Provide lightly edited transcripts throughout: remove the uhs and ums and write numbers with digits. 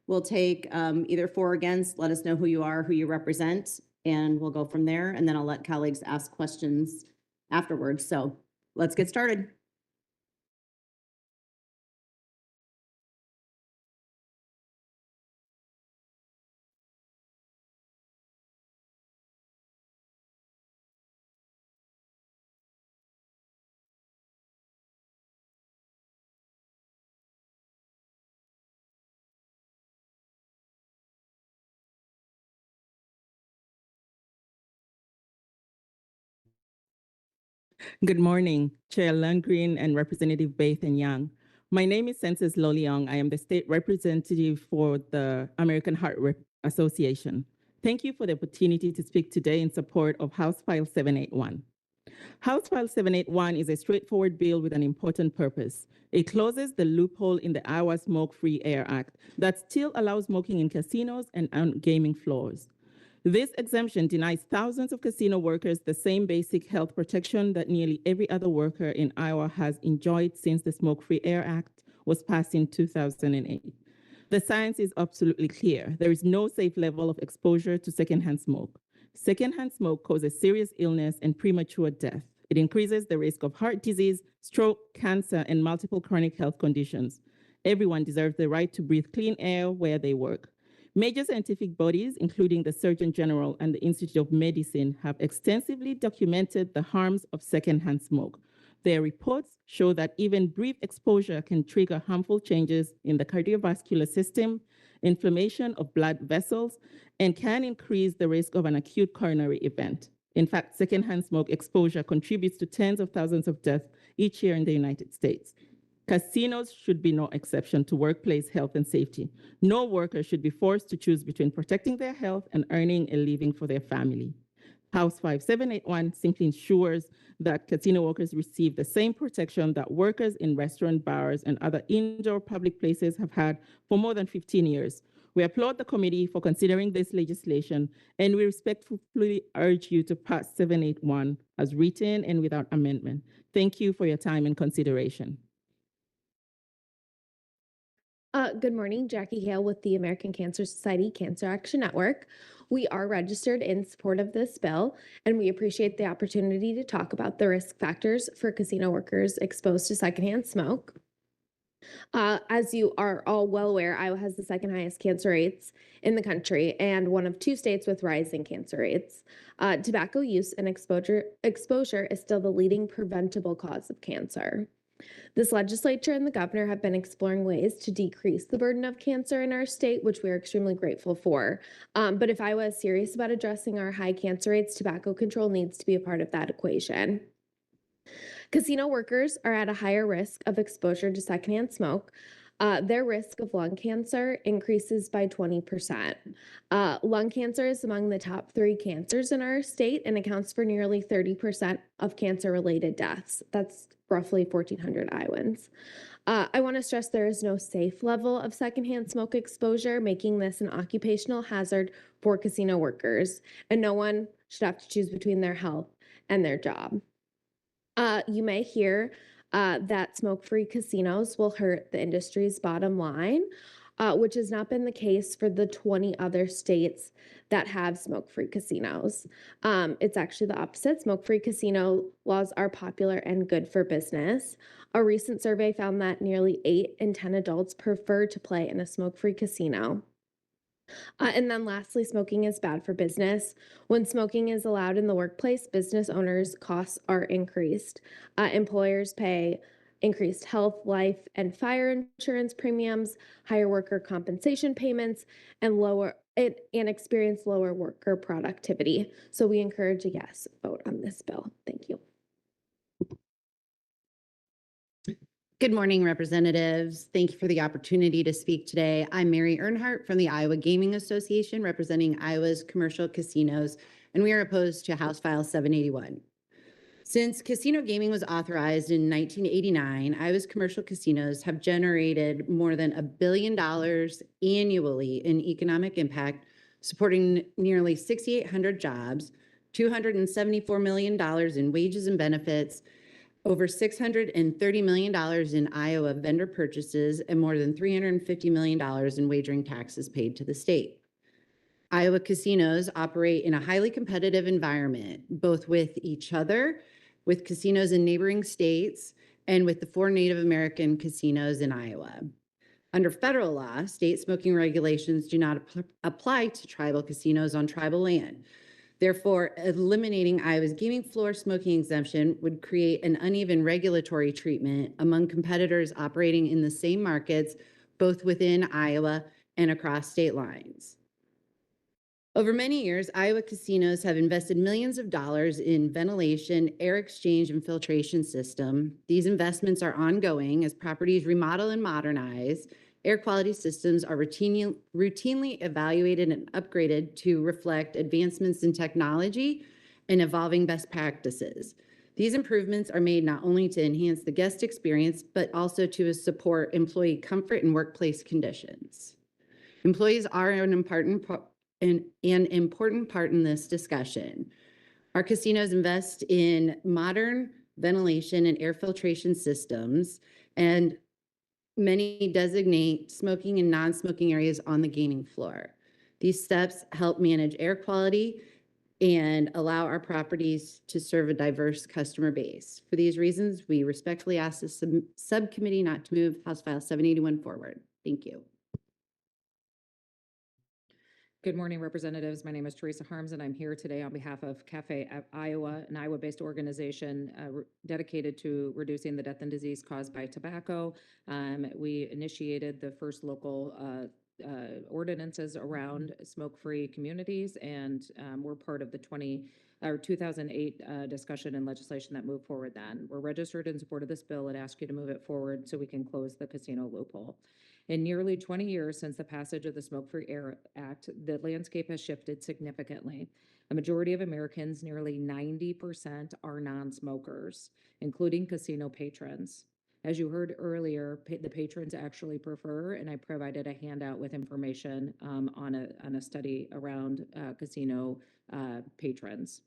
We'll take either for or against. Let us know who you are, who you represent, and we'll go from there. And then I'll let colleagues ask questions afterwards. So let's get started. Good morning, Chair Lundgren and Representative Bath and Young. My name is Census Loliong. I am the state representative for the American Heart Association. Thank you for the opportunity to speak today in support of House File 781. House File 781 is a straightforward bill with an important purpose. It closes the loophole in the Iowa Smoke-Free Air Act that still allows smoking in casinos and on gaming floors. This exemption denies thousands of casino workers the same basic health protection that nearly every other worker in Iowa has enjoyed since the Smoke-Free Air Act was passed in 2008. The science is absolutely clear. There is no safe level of exposure to secondhand smoke. Secondhand smoke causes serious illness and premature death. It increases the risk of heart disease, stroke, cancer, and multiple chronic health conditions. Everyone deserves the right to breathe clean air where they work. Major scientific bodies, including the Surgeon General and the Institute of Medicine, have extensively documented the harms of secondhand smoke. Their reports show that even brief exposure can trigger harmful changes in the cardiovascular system, inflammation of blood vessels, and can increase the risk of an acute coronary event. In fact, secondhand smoke exposure contributes to tens of thousands of deaths each year in the United States. Casinos should be no exception to workplace health and safety. No worker should be forced to choose between protecting their health and earning a living for their family. House 5781 simply ensures that casino workers receive the same protection that workers in restaurant, bars, and other indoor public places have had for more than 15 years. We applaud the committee for considering this legislation, and we respectfully urge you to pass 781 as written and without amendment. Thank you for your time and consideration. Good morning, Jackie Hale with the American Cancer Society Cancer Action Network. We are registered in support of this bill, and we appreciate the opportunity to talk about the risk factors for casino workers exposed to secondhand smoke. As you are all well aware, Iowa has the second highest cancer rates in the country and one of 2 states with rising cancer rates. Tobacco use and exposure is still the leading preventable cause of cancer. This legislature and the governor have been exploring ways to decrease the burden of cancer in our state, which we are extremely grateful for. But if Iowa is serious about addressing our high cancer rates, tobacco control needs to be a part of that equation. Casino workers are at a higher risk of exposure to secondhand smoke. Their risk of lung cancer increases by 20%. Lung cancer is among the top 3 cancers in our state and accounts for nearly 30% of cancer-related deaths. That's roughly 1,400 Iowans. I want to stress there is no safe level of secondhand smoke exposure, making this an occupational hazard for casino workers, and no one should have to choose between their health and their job. You may hear that smoke-free casinos will hurt the industry's bottom line, which has not been the case for the 20 other states that have smoke-free casinos. It's actually the opposite. Smoke-free casino laws are popular and good for business. A recent survey found that nearly 8 in 10 adults prefer to play in a smoke-free casino. And then lastly, smoking is bad for business. When smoking is allowed in the workplace, business owners' costs are increased. Employers pay increased health, life, and fire insurance premiums, higher worker compensation payments, and experience lower worker productivity. So we encourage a yes vote on this bill. Thank you. Good morning, representatives. Thank you for the opportunity to speak today. I'm Mary Earnhardt from the Iowa Gaming Association, representing Iowa's commercial casinos, and we are opposed to House File 781. Since casino gaming was authorized in 1989, Iowa's commercial casinos have generated more than $1 billion annually in economic impact, supporting nearly 6,800 jobs, $274 million in wages and benefits, over $630 million in Iowa vendor purchases, and more than $350 million in wagering taxes paid to the state. Iowa casinos operate in a highly competitive environment, both with each other, with casinos in neighboring states, and with the 4 Native American casinos in Iowa. Under federal law, state smoking regulations do not apply to tribal casinos on tribal land. Therefore, eliminating Iowa's gaming floor smoking exemption would create an uneven regulatory treatment among competitors operating in the same markets, both within Iowa and across state lines. Over many years, Iowa casinos have invested millions of dollars in ventilation, air exchange, and filtration system. These investments are ongoing as properties remodel and modernize. Air quality systems are routinely evaluated and upgraded to reflect advancements in technology and evolving best practices. These improvements are made not only to enhance the guest experience, but also to support employee comfort and workplace conditions. Employees are an important part in this discussion. Our casinos invest in modern ventilation and air filtration systems, and many designate smoking and non-smoking areas on the gaming floor. These steps help manage air quality and allow our properties to serve a diverse customer base. For these reasons, we respectfully ask the subcommittee not to move House File 781 forward. Thank you. Good morning, representatives. My name is Teresa Harms, and I'm here today on behalf of Cafe Iowa, an Iowa-based organization dedicated to reducing the death and disease caused by tobacco. We initiated the first local ordinances around smoke-free communities, and we're part of the 2008 discussion and legislation that moved forward then. We're registered in support of this bill and ask you to move it forward so we can close the casino loophole. In nearly 20 years since the passage of the Smoke-Free Air Act, the landscape has shifted significantly. A majority of Americans, nearly 90%, are non-smokers, including casino patrons. As you heard earlier, the patrons actually prefer, and I provided a handout with information on a study around casino patrons.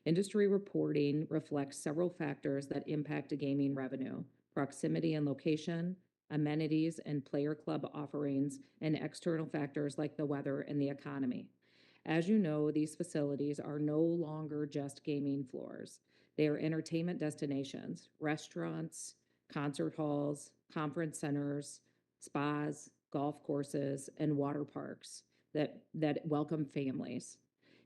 Industry reporting reflects several factors that impact a gaming revenue: proximity and location, amenities and player club offerings, and external factors like the weather and the economy. As you know, these facilities are no longer just gaming floors. They are entertainment destinations, restaurants, concert halls, conference centers, spas, golf courses, and water parks that welcome families.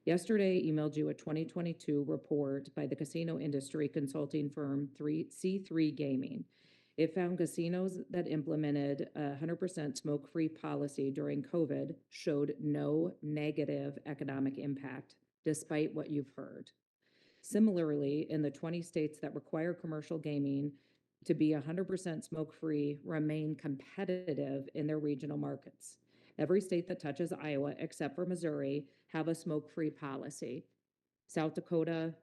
Yesterday, emailed you a 2022 report by the casino industry consulting firm C3 Gaming. It found casinos that implemented a 100% smoke-free policy during COVID showed no negative economic impact, despite what you've heard. Similarly, in the 20 states that require commercial gaming to be 100% smoke-free remain competitive in their regional markets. Every state that touches Iowa, except for Missouri, have a smoke-free policy. South Dakota,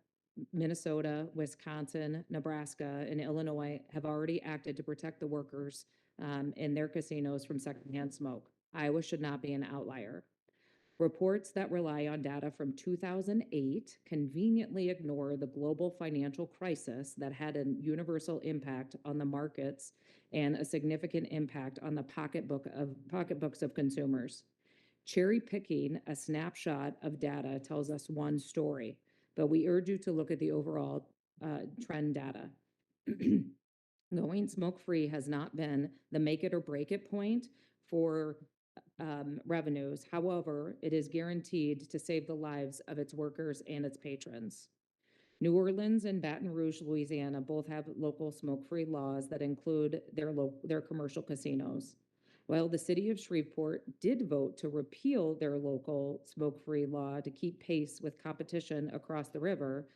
Minnesota, Wisconsin, Nebraska, and Illinois have already acted to protect the workers in their casinos from secondhand smoke. Iowa should not be an outlier. Reports that rely on data from 2008 conveniently ignore the global financial crisis that had a universal impact on the markets and a significant impact on the pocketbooks of consumers. Cherry picking a snapshot of data tells us one story, but we urge you to look at the overall trend data. Going smoke-free has not been the make it or break it point for revenues. However, it is guaranteed to save the lives of its workers and its patrons. New Orleans and Baton Rouge, Louisiana both have local smoke-free laws that include their commercial casinos. While the city of Shreveport did vote to repeal their local smoke-free law to keep pace with competition across the river,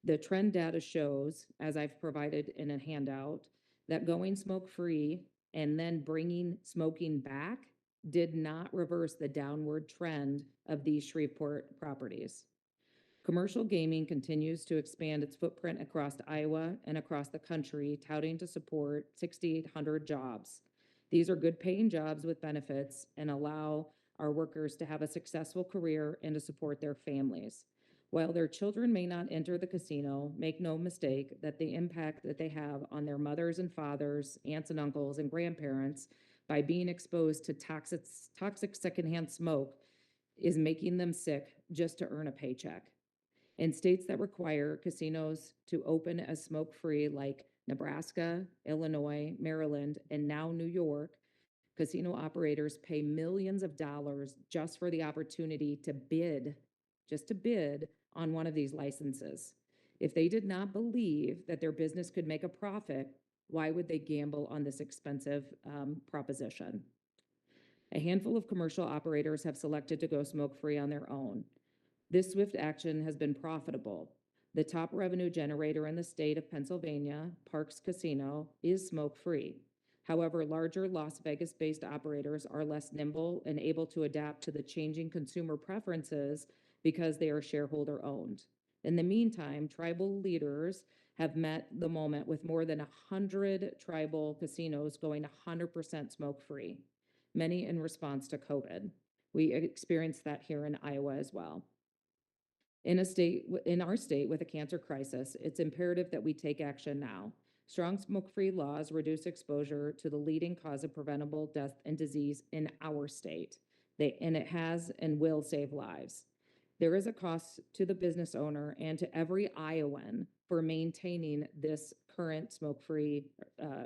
the trend data shows, as I've provided in a handout, that going smoke-free and then bringing smoking back did not reverse the downward trend of these Shreveport properties. Commercial gaming continues to expand its footprint across Iowa and across the country, touting to support 6,800 jobs. These are good paying jobs with benefits and allow our workers to have a successful career and to support their families. While their children may not enter the casino, make no mistake that the impact that they have on their mothers and fathers, aunts and uncles, and grandparents by being exposed to toxic secondhand smoke is making them sick just to earn a paycheck. In states that require casinos to open as smoke-free, like Nebraska, Illinois, Maryland, and now New York, casino operators pay millions of dollars just for the opportunity to bid, just to bid on one of these licenses. If they did not believe that their business could make a profit, why would they gamble on this expensive proposition? A handful of commercial operators have selected to go smoke-free on their own. This swift action has been profitable. The top revenue generator in the state of Pennsylvania, Parks Casino, is smoke-free. However, larger Las Vegas-based operators are less nimble and able to adapt to the changing consumer preferences because they are shareholder-owned. In the meantime, tribal leaders have met the moment with more than 100 tribal casinos going 100% smoke-free, many in response to COVID. We experienced that here in Iowa as well. In our state with a cancer crisis, it's imperative that we take action now. Strong smoke-free laws reduce exposure to the leading cause of preventable death and disease in our state. And it has and will save lives. There is a cost to the business owner and to every Iowan for maintaining this current smoke-free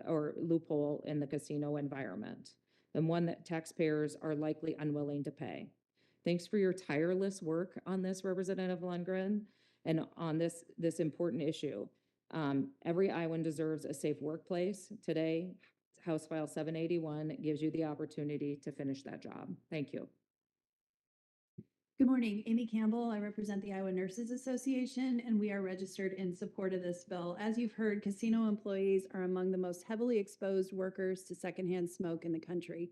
or loophole in the casino environment, and one that taxpayers are likely unwilling to pay. Thanks for your tireless work on this, Representative Lundgren, and on this important issue. Every Iowan deserves a safe workplace. Today, House File 781 gives you the opportunity to finish that job. Thank you. Good morning, Amy Campbell. I represent the Iowa Nurses Association, and we are registered in support of this bill. As you've heard, casino employees are among the most heavily exposed workers to secondhand smoke in the country.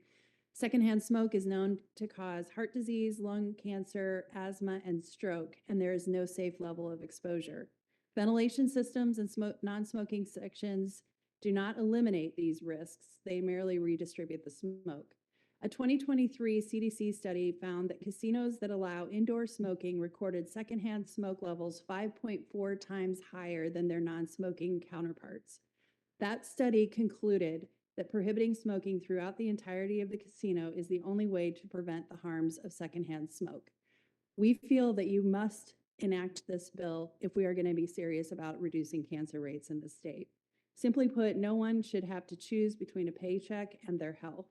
Secondhand smoke is known to cause heart disease, lung cancer, asthma, and stroke, and there is no safe level of exposure. Ventilation systems and non-smoking sections do not eliminate these risks. They merely redistribute the smoke. A 2023 CDC study found that casinos that allow indoor smoking recorded secondhand smoke levels 5.4 times higher than their non-smoking counterparts. That study concluded that prohibiting smoking throughout the entirety of the casino is the only way to prevent the harms of secondhand smoke. We feel that you must enact this bill if we are going to be serious about reducing cancer rates in the state. Simply put, no one should have to choose between a paycheck and their health.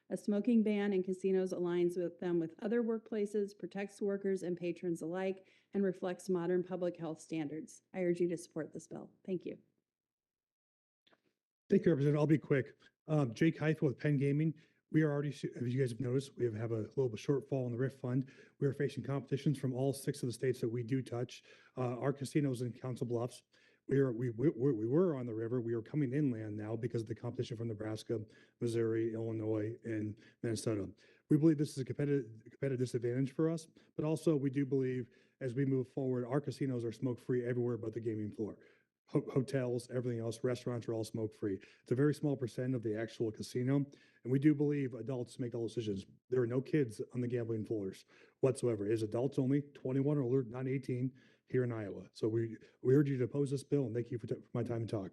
A smoking ban in casinos aligns with them with other workplaces, protects workers and patrons alike, and reflects modern public health standards. I urge you to support this bill. Thank you. Thank you, Representative. I'll be quick. Jake Heifel with Penn Gaming. We are already, as you guys have noticed, we have a little bit shortfall in the RIF fund. We are facing competitions from all 6 of the states that we do touch. Our casinos in Council Bluffs. We were on the river. We are coming inland now because of the competition from Nebraska, Missouri, Illinois, and Minnesota. We believe this is a competitive disadvantage for us, but also we do believe as we move forward, our casinos are smoke-free everywhere but the gaming floor. Hotels, everything else, restaurants are all smoke-free. It's a very small percent of the actual casino, and we do believe adults make all decisions. There are no kids on the gambling floors whatsoever. It is adults only, 21 or older, not 18, here in Iowa. So we urge you to oppose this bill, and thank you for my time to talk.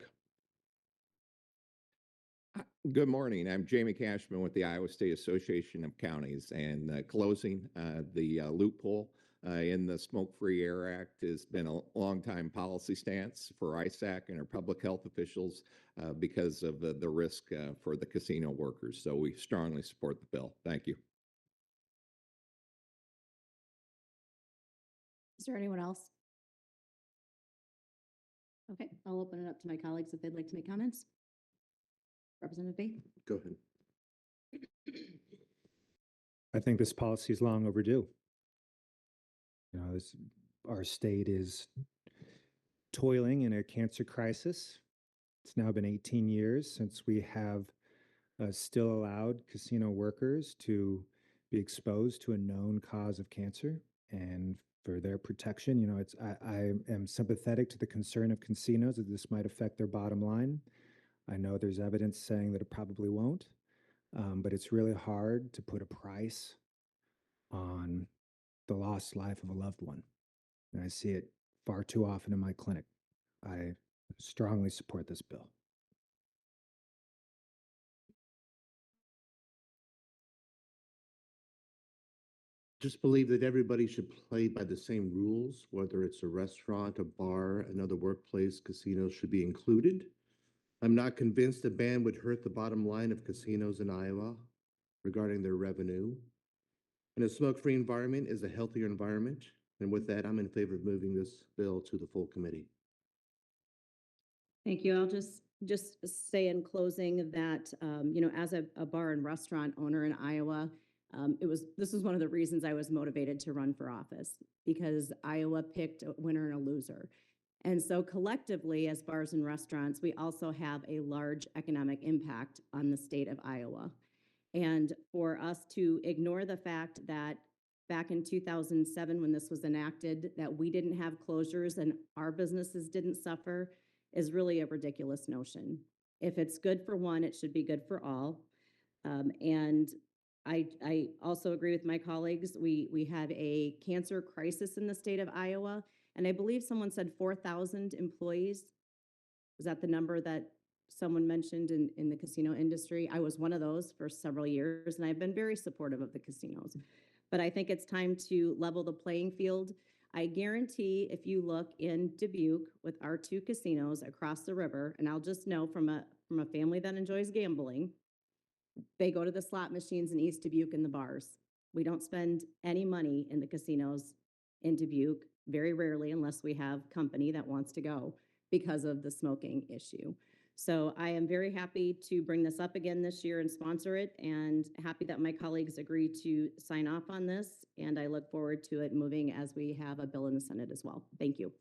Good morning. I'm Jamie Cashman with the Iowa State Association of Counties, and closing the loophole in the Smoke-Free Air Act has been a long-time policy stance for ISAC and our public health officials because of the risk for the casino workers. So we strongly support the bill. Thank you. Is there anyone else? Okay, I'll open it up to my colleagues if they'd like to make comments. Representative Bain. Go ahead. I think this policy is long overdue. You know, our state is toiling in a cancer crisis. It's now been 18 years since we have still allowed casino workers to be exposed to a known cause of cancer. And for their protection, you know, I am sympathetic to the concern of casinos that this might affect their bottom line. I know there's evidence saying that it probably won't, but it's really hard to put a price on the lost life of a loved one. And I see it far too often in my clinic. I strongly support this bill. Just believe that everybody should play by the same rules, whether it's a restaurant, a bar, another workplace, casinos should be included. I'm not convinced a ban would hurt the bottom line of casinos in Iowa regarding their revenue. And a smoke-free environment is a healthier environment. And with that, I'm in favor of moving this bill to the full committee. Thank you. I'll just say in closing that, as a bar and restaurant owner in Iowa, this was one of the reasons I was motivated to run for office, because Iowa picked a winner and a loser. And so collectively, as bars and restaurants, we also have a large economic impact on the state of Iowa. And for us to ignore the fact that back in 2007, when this was enacted, that we didn't have closures and our businesses didn't suffer is really a ridiculous notion. If it's good for one, it should be good for all. And I also agree with my colleagues. We have a cancer crisis in the state of Iowa, and I believe someone said 4,000 employees. Was that the number that someone mentioned in the casino industry? I was one of those for several years, and I've been very supportive of the casinos. But I think it's time to level the playing field. I guarantee if you look in Dubuque with our 2 casinos across the river, and I'll just know from a family that enjoys gambling, they go to the slot machines in East Dubuque and the bars. We don't spend any money in the casinos in Dubuque, very rarely, unless we have company that wants to go because of the smoking issue. So I am very happy to bring this up again this year and sponsor it, and happy that my colleagues agree to sign off on this. And I look forward to it moving as we have a bill in the Senate as well. Thank you.